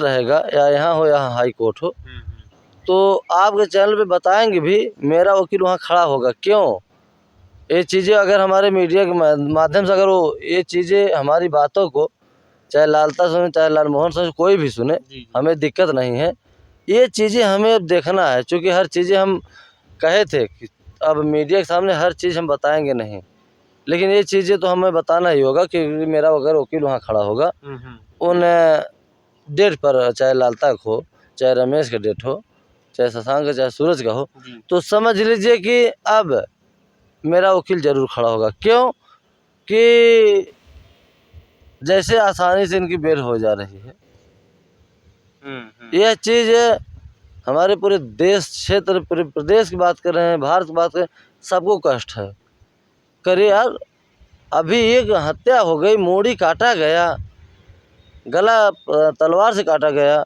रहेगा या यहाँ हो या हाई कोर्ट हो, तो आपके चैनल पे बताएंगे भी मेरा वकील वहाँ खड़ा होगा। क्यों? ये चीज़ें अगर हमारे मीडिया के माध्यम से अगर वो ये चीज़ें हमारी बातों को चाहे लालता सुने चाहे लालमोहन सुने कोई भी सुने, हमें दिक्कत नहीं है। ये चीज़ें हमें अब देखना है, चूँकि हर चीज़ें हम कहे थे कि अब मीडिया के सामने हर चीज़ हम बताएंगे नहीं, लेकिन ये चीज़ें तो हमें बताना ही होगा कि मेरा अगर वकील वहाँ खड़ा होगा उन डेट पर, चाहे लालता का हो चाहे रमेश का डेट हो चाहे शशांक का चाहे सूरज का हो, तो समझ लीजिए कि अब मेरा वकील ज़रूर खड़ा होगा। क्यों कि जैसे आसानी से इनकी बेल हो जा रही है, यह चीज़ हमारे पूरे देश क्षेत्र पूरे प्रदेश की बात कर रहे हैं, भारत की बात कर रहे हैं, सबको कष्ट है। करिए यार, अभी एक हत्या हो गई, मूड़ी काटा गया, गला तलवार से काटा गया,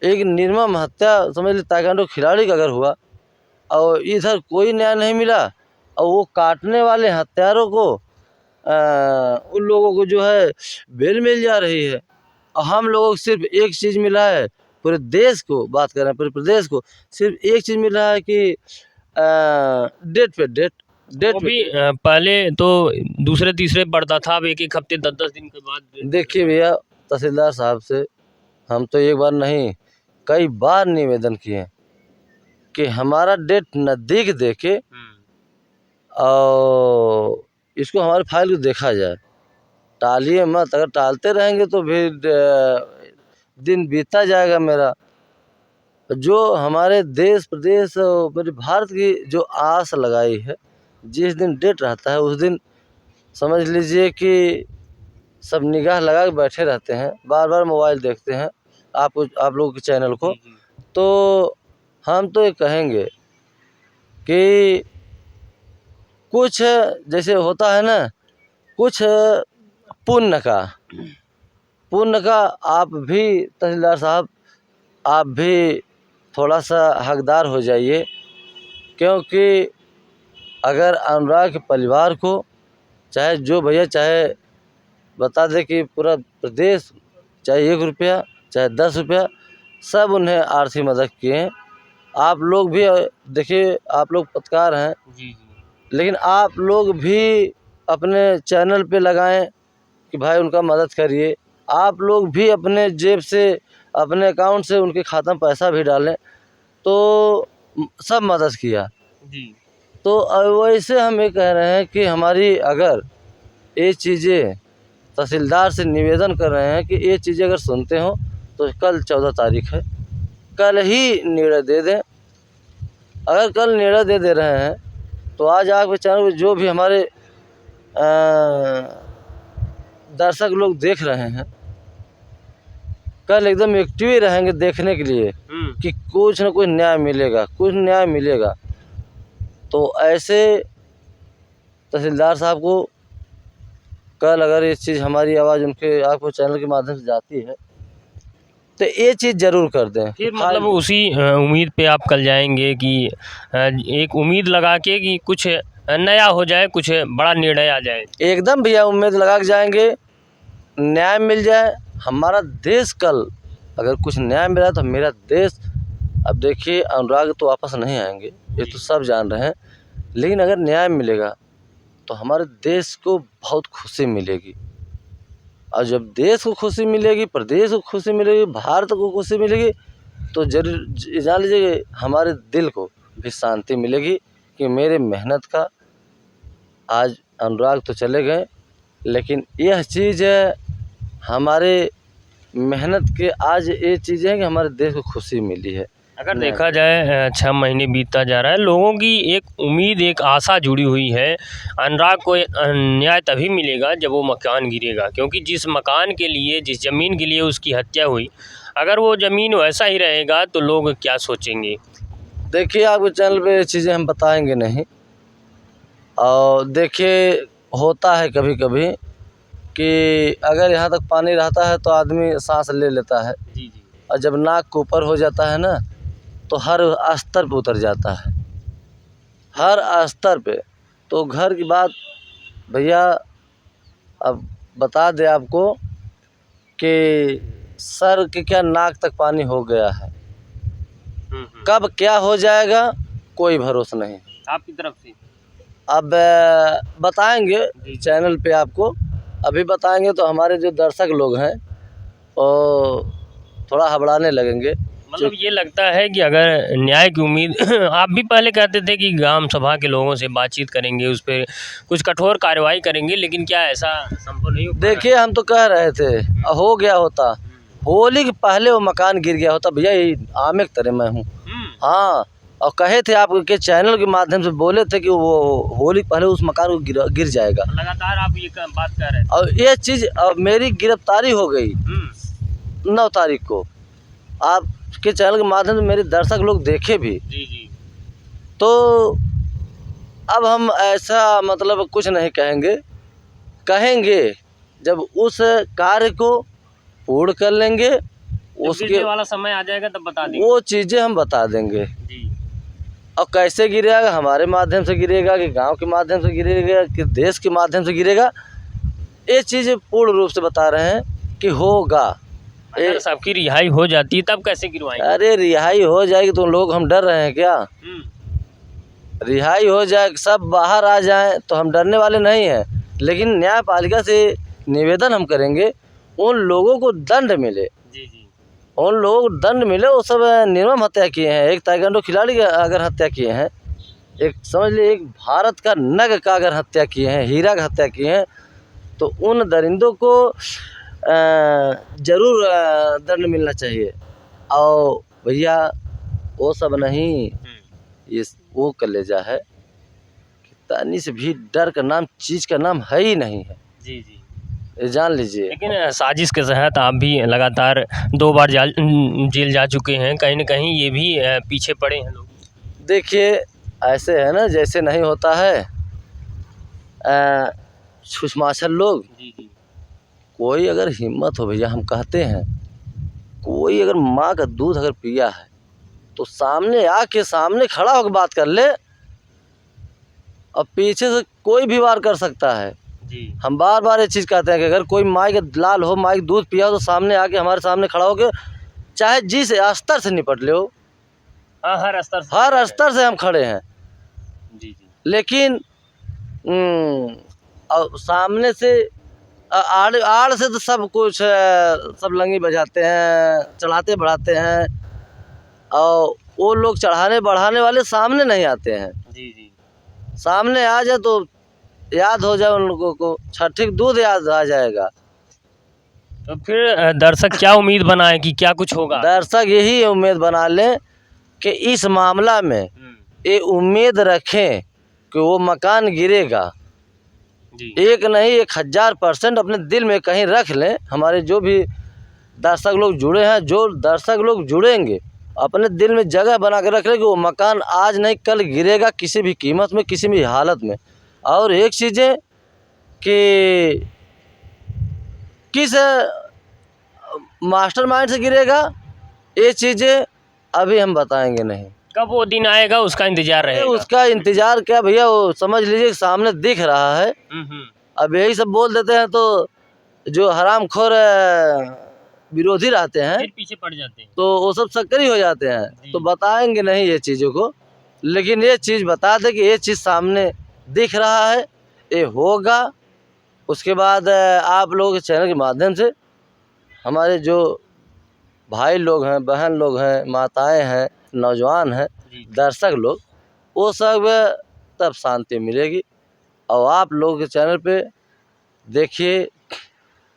एक निर्मम हत्या समझ लीजिए ताइक्वांडो खिलाड़ी का अगर हुआ और इधर कोई न्याय नहीं मिला, और वो काटने वाले हत्यारों को उन लोगों को जो है बेल मिल जा रही है, और हम लोगों को सिर्फ एक चीज़ मिला है, पूरे देश को बात कर रहे हैं, पूरे प्रदेश को सिर्फ एक चीज़ मिला है कि डेट पे डेट वो भी पहले तो दूसरे तीसरे पड़ता था, अब एक हफ्ते 10-10 दिन के बाद। देखिए भैया, तहसीलदार साहब से हम तो एक बार नहीं कई बार निवेदन किए कि हमारा डेट नज़दीक देके और इसको हमारी फाइल को देखा जाए, टालिए मत। अगर टालते रहेंगे तो फिर दिन बीतता जाएगा मेरा। जो हमारे देश प्रदेश और मेरे भारत की जो आस लगाई है, जिस दिन डेट रहता है उस दिन समझ लीजिए कि सब निगाह लगा के बैठे रहते हैं, बार बार मोबाइल देखते हैं आप लोगों के चैनल को। तो हम तो ये कहेंगे कि कुछ जैसे होता है ना, कुछ पुण्य का आप भी तहसीलदार साहब, आप भी थोड़ा सा हकदार हो जाइए। क्योंकि अगर अनुराग के परिवार को चाहे जो भैया चाहे बता दे कि पूरा प्रदेश चाहे 1 रुपया चाहे 10 रुपया सब उन्हें आर्थिक मदद किए हैं। आप लोग भी देखिए, आप लोग पत्रकार हैं, लेकिन आप लोग भी अपने चैनल पे लगाएं कि भाई उनका मदद करिए। आप लोग भी अपने जेब से अपने अकाउंट से उनके खाता में पैसा भी डालें, तो सब मदद किया। तो वैसे हम ये कह रहे हैं कि हमारी अगर ये चीज़ें तहसीलदार से निवेदन कर रहे हैं कि ये चीज़ें अगर सुनते हो तो कल 14 तारीख है, कल ही निर्णय दे दें। अगर कल निर्णय दे रहे हैं तो आज आपके चैनल पर जो भी हमारे दर्शक लोग देख रहे हैं, कल एकदम एक्टिव ही रहेंगे देखने के लिए कि कुछ न कुछ न्याय मिलेगा, कुछ न्याय मिलेगा। तो ऐसे तहसीलदार साहब को कल अगर ये चीज़ हमारी आवाज़ उनके आपको चैनल के माध्यम से जाती है तो ये चीज़ ज़रूर कर दें। फिर मतलब उसी उम्मीद पे आप कल जाएंगे कि एक उम्मीद लगा के कि कुछ नया हो जाए, कुछ बड़ा निर्णय आ जाए। एकदम भैया उम्मीद लगा के जाएंगे, न्याय मिल जाए। हमारा देश कल अगर कुछ न्याय मिला तो मेरा देश, अब देखिए अनुराग तो वापस नहीं आएंगे, ये तो सब जान रहे हैं, लेकिन अगर न्याय मिलेगा तो हमारे देश को बहुत खुशी मिलेगी। और जब देश को खुशी मिलेगी, प्रदेश को खुशी मिलेगी, भारत को खुशी मिलेगी, तो जरूर जान लीजिए हमारे दिल को भी शांति मिलेगी कि मेरे मेहनत का आज अनुराग तो चले गए, लेकिन यह चीज़ हमारे मेहनत के आज ये चीज़ें हैं कि हमारे देश को खुशी मिली है। अगर देखा जाए 6 महीने बीतता जा रहा है, लोगों की एक उम्मीद एक आशा जुड़ी हुई है। अनुराग को न्याय तभी मिलेगा जब वो मकान गिरेगा, क्योंकि जिस मकान के लिए, जिस ज़मीन के लिए उसकी हत्या हुई, अगर वो ज़मीन वैसा ही रहेगा तो लोग क्या सोचेंगे। देखिए आपके चैनल पे ये चीज़ें हम बताएंगे नहीं, और देखिए होता है कभी कभी कि अगर यहाँ तक पानी रहता है तो आदमी सांस ले लेता है, और जब नाक के ऊपर हो जाता है ना तो हर स्तर पे उतर जाता है, हर स्तर पे। तो घर की बात भैया अब बता दे आपको कि सर के क्या नाक तक पानी हो गया है। कब क्या हो जाएगा कोई भरोसा नहीं। आपकी तरफ से अब बताएंगे चैनल पे आपको, अभी बताएंगे तो हमारे जो दर्शक लोग हैं वो थोड़ा हबड़ाने लगेंगे। मतलब ये लगता है कि अगर न्याय की उम्मीद आप भी पहले कहते थे कि ग्राम सभा के लोगों से बातचीत करेंगे, उस पर कुछ कठोर कार्रवाई करेंगे, लेकिन क्या ऐसा संभव नहीं हो पा रहा? देखिए हम तो कह रहे थे हो गया होता, होली के पहले वो मकान गिर गया होता भैया, ये आमे की तरह मैं हूँ। हाँ, और कहे थे आपके चैनल के माध्यम से बोले थे कि वो होली पहले उस मकान को गिर जाएगा। लगातार आप ये बात कर रहे थे और ये चीज़ अब मेरी गिरफ्तारी हो गई 9 तारीख को। आपके चैनल के माध्यम से मेरे दर्शक लोग देखे भी। जी। तो अब हम ऐसा मतलब कुछ नहीं कहेंगे जब उस कार्य को पूर्ण कर लेंगे, उसके वाला समय आ जाएगा तब बता देंगे। वो चीज़ें हम बता देंगे। जी। और कैसे गिरेगा, हमारे माध्यम से गिरेगा कि गांव के माध्यम से गिरेगा कि देश के माध्यम से गिरेगा, ये चीज़ पूर्ण रूप से बता रहे हैं कि होगा। अगर सबकी रिहाई हो जाती है तब कैसे गिरवाएंगे? अरे रिहाई हो जाएगी तो लोग हम डर रहे हैं क्या? रिहाई हो जाए, सब बाहर आ जाएं तो हम डरने वाले नहीं हैं, लेकिन न्यायपालिका से निवेदन हम करेंगे उन लोगों को दंड मिले। जी। उन लोगों को दंड मिले, वो सब निर्मम हत्या किए हैं। एक ताइक्वांडो खिलाड़ी का अगर हत्या किए हैं, एक समझ लीजिए एक भारत का नग का अगर हत्या किए हैं, हीरा का हत्या किए हैं, तो उन दरिंदों को ज़रूर दंड मिलना चाहिए। और भैया वो सब नहीं, ये वो कलेजा है कि तानी से भी डर का नाम चीज़ का नाम है ही नहीं है। जी। ये जान लीजिए। लेकिन साजिश के तहत आप भी लगातार 2 बार जेल जा चुके हैं, कहीं न कहीं ये भी पीछे पड़े हैं लोग। देखिए ऐसे है ना, जैसे नहीं होता है छुछमाछर लोग। जी। कोई अगर हिम्मत हो भैया, हम कहते हैं कोई अगर माँ का दूध अगर पिया है तो सामने खड़ा होकर बात कर ले, और पीछे से कोई भी वार कर सकता है। जी। हम बार ये चीज़ कहते हैं कि अगर कोई माँ का लाल हो, माँ का दूध पिया हो, तो सामने आके हमारे सामने खड़ा होकर चाहे जिस स्तर से निपट ले हो। हाँ, हर स्तर से हम खड़े हैं। जी। लेकिन और सामने से आड़ से तो सब कुछ सब लंगी बजाते हैं, चढ़ाते बढ़ाते हैं, और वो लोग चढ़ाने बढ़ाने वाले सामने नहीं आते हैं। जी। सामने आ जाए तो याद हो जाए उन लोगों को, छठी दूध याद आ जाएगा। तो फिर दर्शक क्या उम्मीद बनाए कि क्या कुछ होगा? दर्शक यही उम्मीद बना लें कि इस मामला में ये उम्मीद रखें कि वो मकान गिरेगा। जी। एक नहीं 1000% अपने दिल में कहीं रख लें। हमारे जो भी दर्शक लोग जुड़े हैं, जो दर्शक लोग जुड़ेंगे, अपने दिल में जगह बना कर रख लें कि वो मकान आज नहीं कल गिरेगा, किसी भी कीमत में, किसी भी हालत में। और एक चीज़ें कि किस मास्टरमाइंड से गिरेगा, ये चीज़ें अभी हम बताएंगे नहीं। कब वो दिन आएगा उसका इंतजार रहेगा। उसका इंतजार क्या भैया, वो समझ लीजिए सामने दिख रहा है। अब यही सब बोल देते हैं तो जो हरामखोर विरोधी रहते हैं फिर पीछे पड़ जाते हैं, तो वो सब सक्रिय हो जाते हैं। तो बताएंगे नहीं ये चीज़ों को, लेकिन ये चीज़ बता दे कि ये चीज़ सामने दिख रहा है, ये होगा। उसके बाद आप लोगों के चैनल के माध्यम से हमारे जो भाई लोग हैं, बहन लोग हैं, माताएं हैं, नौजवान हैं, दर्शक लोग, वो सब तब शांति मिलेगी। और आप लोगों के चैनल पे देखिए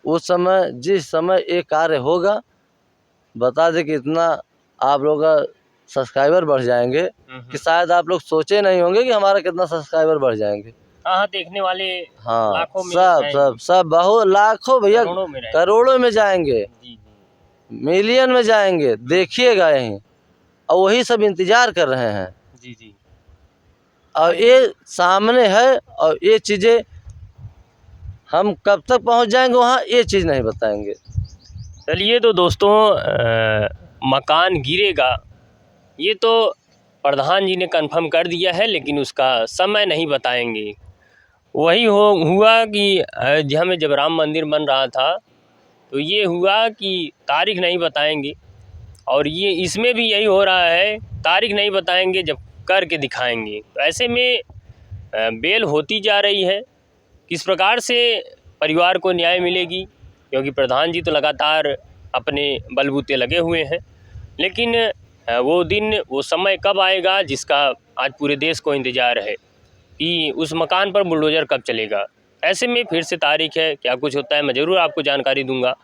उस समय जिस समय ये कार्य होगा, बता दें कि इतना आप लोगों का सब्सक्राइबर बढ़ जाएंगे कि शायद आप लोग सोचे नहीं होंगे कि हमारा कितना सब्सक्राइबर बढ़ जाएंगे। हाँ, देखने वाले हाँ, लाखों में सब बहुत लाखों भैया, करोड़ों में जाएंगे, जी। मिलियन में जाएंगे, देखिएगा यहीं। और वही सब इंतजार कर रहे हैं। जी। और ये सामने है, और ये चीज़ें हम कब तक पहुंच जाएंगे वहाँ, ये चीज़ नहीं बताएंगे। चलिए तो दोस्तों, मकान गिरेगा ये तो प्रधान जी ने कंफर्म कर दिया है, लेकिन उसका समय नहीं बताएंगे। वही हुआ कि अयोध्या में जब राम मंदिर बन रहा था तो ये हुआ कि तारीख नहीं बताएंगे, और ये इसमें भी यही हो रहा है, तारीख नहीं बताएंगे जब करके दिखाएंगे। तो ऐसे में बेल होती जा रही है। किस प्रकार से परिवार को न्याय मिलेगी, क्योंकि प्रधान जी तो लगातार अपने बलबूते लगे हुए हैं, लेकिन वो दिन वो समय कब आएगा जिसका आज पूरे देश को इंतज़ार है कि उस मकान पर बुलडोज़र कब चलेगा। ऐसे में फिर से तारीख है, क्या कुछ होता है मैं ज़रूर आपको जानकारी दूंगा।